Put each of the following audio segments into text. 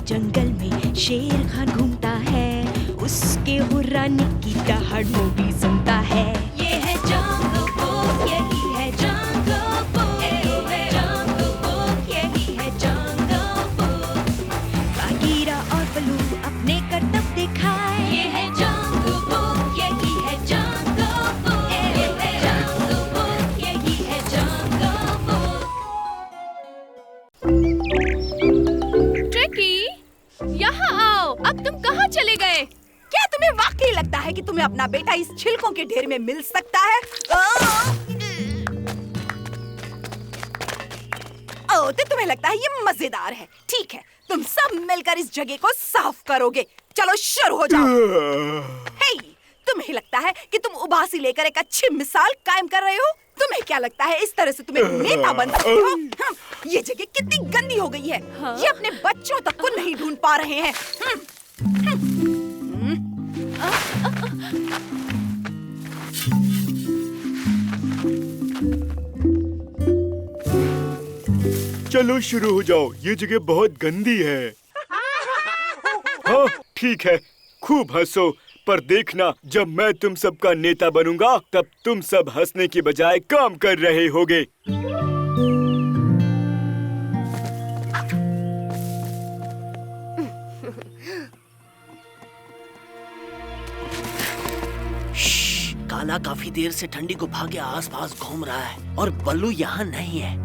जंगल में शेर खान घूमता है, उसके हुर्राने की दहाड़ वो भी सुनता है। ये है जंगल बुक, यही है जंगल बुक, जंगल बुक, यही है जंगल बुक। बागीरा और बलू अपने करतब दिखाए, ये है जंगल बुक, यही है जंगल बुक, जंगल बुक, यही है जंगल बुक। ट्रिकी, यहाँ आओ। अब तुम कहाँ चले गए? क्या तुम्हें वाकई लगता है कि तुम्हें अपना बेटा इस छिलकों के ढेर में मिल सकता है? ओह, तो तुम्हें लगता है ये मजेदार है। ठीक है, तुम सब मिलकर इस जगह को साफ करोगे। चलो शुरू हो जाओ। हे, तुम्हें लगता है कि तुम उबासी लेकर एक अच्छी मिसाल कायम कर रहे हो? तुम्हें क्या लगता है इस तरह से तुम एक नेता बन सकते हो? ये जगह कितनी गंदी हो गई है। ये अपने बच्चों तक को नहीं ढूंढ पा रहे हैं। चलो शुरू हो जाओ, ये जगह बहुत गंदी है। हाँ ठीक है, खूब हंसो, पर देखना जब मैं तुम सबका नेता बनूंगा तब तुम सब हंसने की बजाय काम कर रहे होगे। काला काफी देर से ठंडी गुफा के आसपास घूम रहा है और बल्लू यहाँ नहीं है।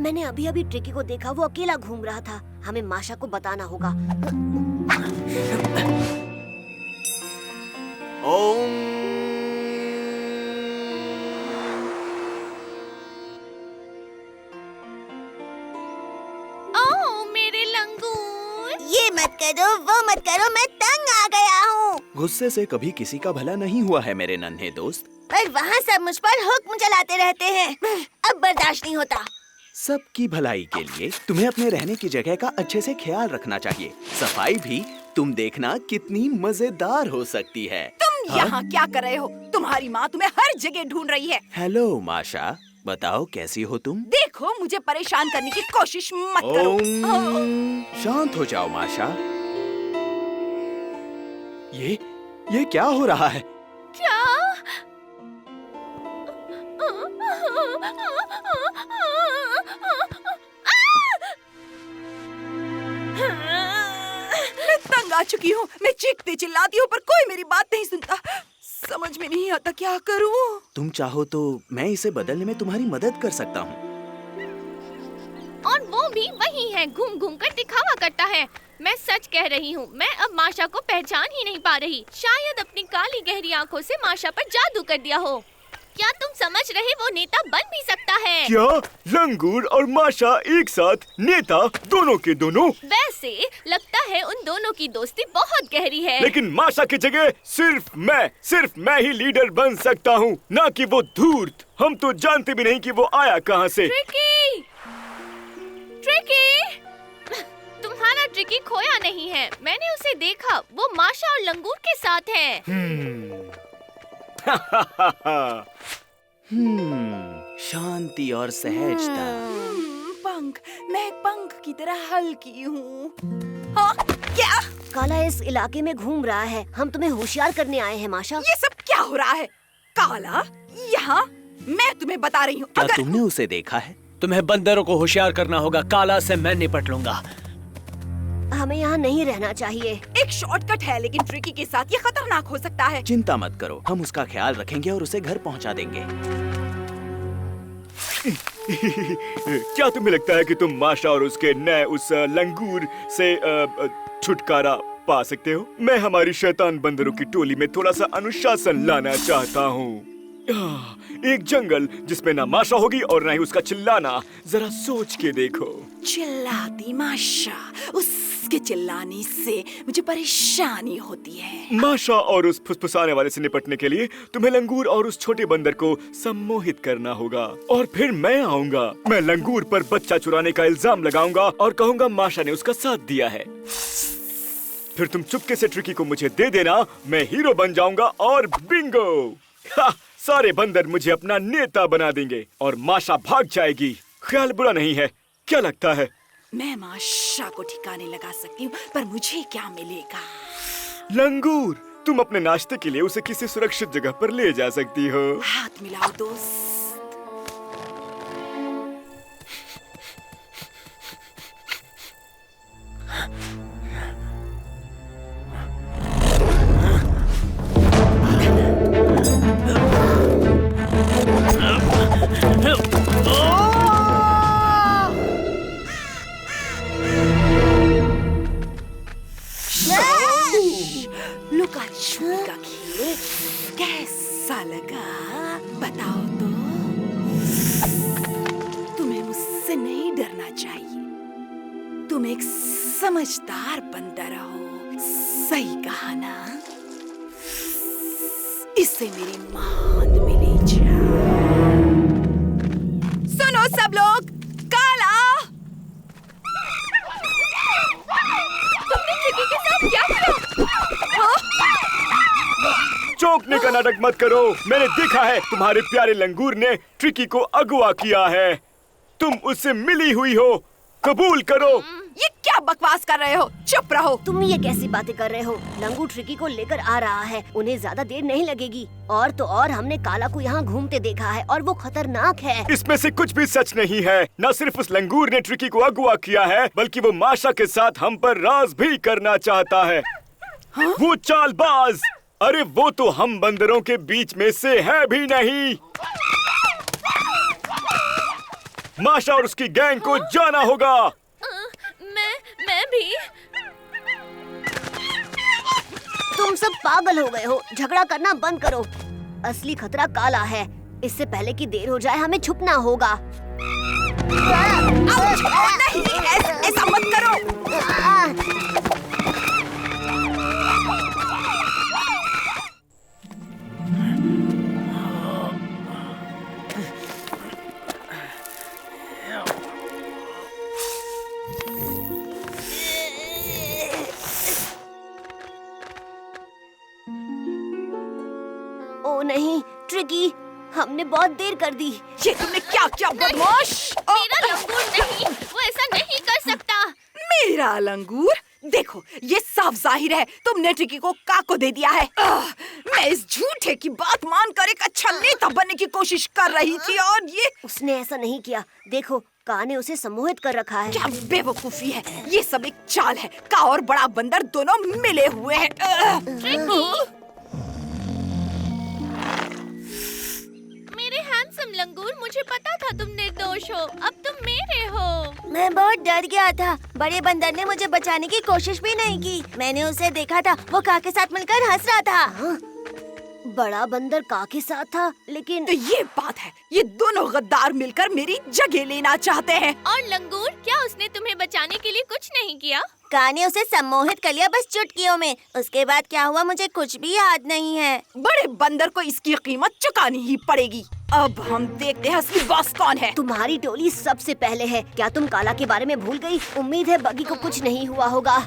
मैंने अभी ट्रिकी को देखा, वो अकेला घूम रहा था। हमें माशा को बताना होगा। ओम ओह मेरे लंगूर। ये मत करो, वो मत करो, मैं तंग आ गया हूँ। गुस्से से कभी किसी का भला नहीं हुआ है मेरे नन्हे दोस्त। पर वहाँ सब मुझ पर हुक्म चलाते रहते हैं। अब बर्दाश्त नहीं होता। सबकी भलाई के लिए तुम्हें अपने रहने की जगह का अच्छे से ख्याल रखना चाहिए। सफाई भी तुम देखना कितनी मजेदार हो सकती है। तुम यहाँ क्या कर रहे हो? तुम्हारी माँ तुम्हें हर जगह ढूंढ रही है। हेलो माशा, बताओ कैसी हो तुम? देखो, मुझे परेशान करने की कोशिश मत करो। ओम, शांत हो जाओ माशा। ये क्या हो रहा है? क्या? मैं तंग आ चुकी हूँ। मैं चीखती चिल्लाती हूँ पर कोई मेरी बात नहीं सुनता। समझ में नहीं आता क्या करूँ। तुम चाहो तो मैं इसे बदलने में तुम्हारी मदद कर सकता हूँ। और वो भी वही है, घूम घूम कर दिखावा करता है। मैं सच कह रही हूँ, मैं अब माशा को पहचान ही नहीं पा रही। शायद अपनी काली गहरी आंखों से माशा पर जादू कर दिया हो। क्या तुम समझ रहे, वो नेता बन भी सकता है। क्या लंगूर और माशा एक साथ नेता, दोनों के दोनों? वैसे लगता है उन दोनों की दोस्ती बहुत गहरी है। लेकिन माशा की जगह सिर्फ मैं ही लीडर बन सकता हूँ, ना कि वो धूर्त। हम तो जानते भी नहीं कि वो आया कहाँ से। ट्रिकी, ट्रिकी, तुम्हारा ट्रिकी खोया नहीं है। मैंने उसे देखा, वो माशा और लंगूर के साथ है। शांति और सहजता। पंख, मैं एक पंख की तरह हल्की हूँ। हाँ, क्या? काला इस इलाके में घूम रहा है। हम तुम्हें होशियार करने आए हैं माशा। ये सब क्या हो रहा है? काला यहाँ? मैं तुम्हें बता रही हूँ। क्या तुमने उसे देखा है? तुम्हें बंदरों को होशियार करना होगा। काला से मैं निपट लूंगा। हमें यहाँ नहीं रहना चाहिए। एक शॉर्टकट है, लेकिन ट्रिकी के साथ ये खतरनाक हो सकता है। चिंता मत करो, हम उसका ख्याल रखेंगे और उसे घर पहुँचा देंगे। क्या तुम्हें लगता है कि तुम माशा और उसके नए उस लंगूर से छुटकारा पा सकते हो? मैं हमारी शैतान बंदरों की टोली में थोड़ा सा अनुशासन लाना चाहता हूँ। एक जंगल जिसमें ना माशा होगी और ना ही उसका चिल्लाना। जरा सोच के देखो। चिल्लाती माशा, उसके चिल्लाने से मुझे परेशानी होती है। माशा और उस फुसफुसाने वाले से निपटने के लिए तुम्हें लंगूर और उस छोटे बंदर को सम्मोहित करना होगा। और फिर मैं आऊंगा। मैं लंगूर पर बच्चा चुराने का इल्जाम लगाऊंगा और कहूंगा माशा ने उसका साथ दिया है। फिर तुम चुपके से ट्रिकी को मुझे दे देना, मैं हीरो बन जाऊंगा और बिंगो! सारे बंदर मुझे अपना नेता बना देंगे और माशा भाग जाएगी। ख्याल बुरा नहीं है, क्या लगता है? मैं माशा को ठिकाने लगा सकती हूँ, पर मुझे क्या मिलेगा? लंगूर, तुम अपने नाश्ते के लिए उसे किसी सुरक्षित जगह पर ले जा सकती हो। हाथ मिलाओ दोस्त। लुका छुपी का खेल कैसा लगा? बताओ तो। तुम्हें मुझसे नहीं डरना चाहिए। तुम एक समझदार बंदर हो। सही कहा ना? इससे मेरी मान मिली जा। सुनो सब लोग, काला! तुमने ट्रिकी के साथ क्या किया? चौंकने का नाटक मत करो। मैंने देखा है तुम्हारे प्यारे लंगूर ने ट्रिकी को अगवा किया है। तुम उससे मिली हुई हो, कबूल करो। ये क्या बकवास कर रहे हो? चुप रहो। तुम ये कैसी बातें कर रहे हो? लंगूर ट्रिकी को लेकर आ रहा है, उन्हें ज्यादा देर नहीं लगेगी। और तो और हमने काला को यहाँ घूमते देखा है और वो खतरनाक है। इसमें से कुछ भी सच नहीं है। न सिर्फ उस लंगूर ने ट्रिकी को अगवा किया है, बल्कि वो माशा के साथ हम पर राज भी करना चाहता है। वो चालबाज! अरे वो तो हम बंदरों के बीच में से है भी नहीं। माशा और उसकी गैंग को जाना होगा। मैं भी। तुम सब पागल हो गए हो। झगड़ा करना बंद करो। असली खतरा काला है। इससे पहले कि देर हो जाए हमें छुपना होगा। नहीं, ऐसा मत करो। ओ नहीं ट्रिकी, हमने बहुत देर कर दी। ये तुमने क्या किया बदमाश? मेरा लंगूर नहीं, वो ऐसा नहीं कर सकता। मेरा लंगूर? देखो, ये साफ जाहिर है तुमने ट्रिकी को का को दे दिया है। मैं इस झूठे की बात मानकर एक अच्छा नेता बनने की कोशिश कर रही थी और ये उसने ऐसा नहीं किया। देखो, का ने उसे सम्मोहित कर रखा है। क्या बेवकूफी है। ये सब एक चाल है। का और बड़ा बंदर दोनों मिले हुए हैं। मेरे हैंडसम लंगूर, मुझे पता था तुम निर्दोष हो। अब तुम मेरे हो। मैं बहुत डर गया था। बड़े बंदर ने मुझे बचाने की कोशिश भी नहीं की। मैंने उसे देखा था, वो का के साथ मिलकर हंस रहा था। हाँ? बड़ा बंदर का के साथ था, लेकिन तो ये बात है, ये दोनों गद्दार मिलकर मेरी जगह लेना चाहते हैं। और लंगूर, क्या उसने तुम्हें बचाने के लिए कुछ नहीं किया? का ने उसे सम्मोहित कर लिया बस चुटकियों में। उसके बाद क्या हुआ मुझे कुछ भी याद नहीं है। बड़े बंदर को इसकी कीमत चुकानी ही पड़ेगी। अब हम देखते हैं असली बॉस कौन है। तुम्हारी टोली सबसे पहले है। क्या तुम काला के बारे में भूल गई? उम्मीद है बगी को कुछ नहीं हुआ होगा।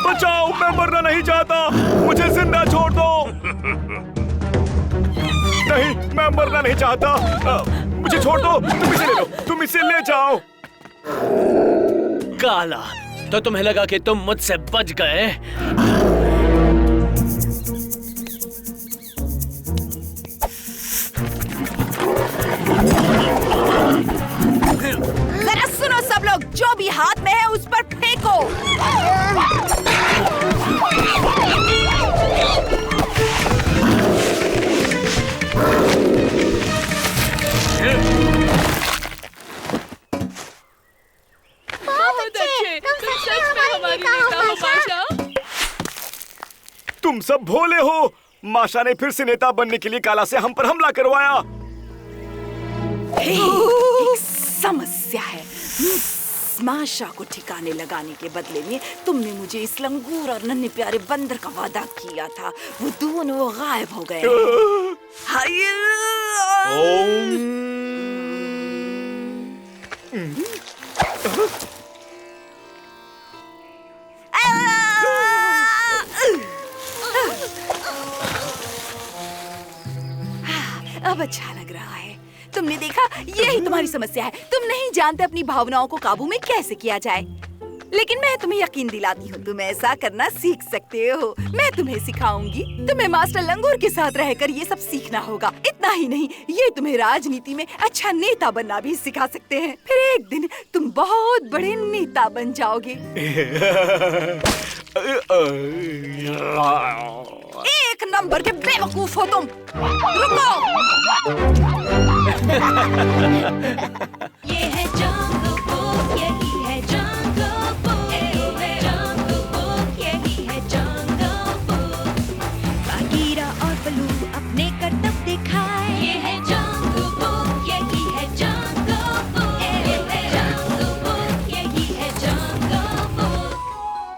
बचाओ, मैं मरना नहीं चाहता। मुझे जिंदा छोड़ दो। नहीं, मैं मरना नहीं चाहता। मुझे छोड़ दो। तुम इसे ले लो। तुम इसे ले जाओ। काला, तो तुम्हें लगा कि तुम मुझसे बच गए? जरा सुनो सब लोग, जो भी हाथ में है उस पर फेंको। बहुत अच्छे। तुम सच में हमारी नेता हो माशा। तुम सब भोले हो। माशा ने फिर से नेता बनने के लिए काला से हम पर हमला करवाया। एक समस्या है। माशा को ठिकाने लगाने के बदले में तुमने मुझे इस लंगूर और नन्हे प्यारे बंदर का वादा किया था। वो दोनों गायब हो गए। हाय! अब अच्छा लग रहा है। तुमने देखा, यही तुम्हारी समस्या है। तुम नहीं जानते अपनी भावनाओं को काबू में कैसे किया जाए। लेकिन मैं तुम्हें यकीन दिलाती हूँ, तुम ऐसा करना सीख सकते हो। मैं तुम्हें सिखाऊंगी। तुम्हें मास्टर लंगूर के साथ रहकर ये सब सीखना होगा। इतना ही नहीं, ये तुम्हें राजनीति में अच्छा नेता बनना भी सिखा सकते हैं। फिर एक दिन तुम बहुत बड़े नेता बन जाओगे। एक नंबर के बेवकूफ हो तुम। रुको।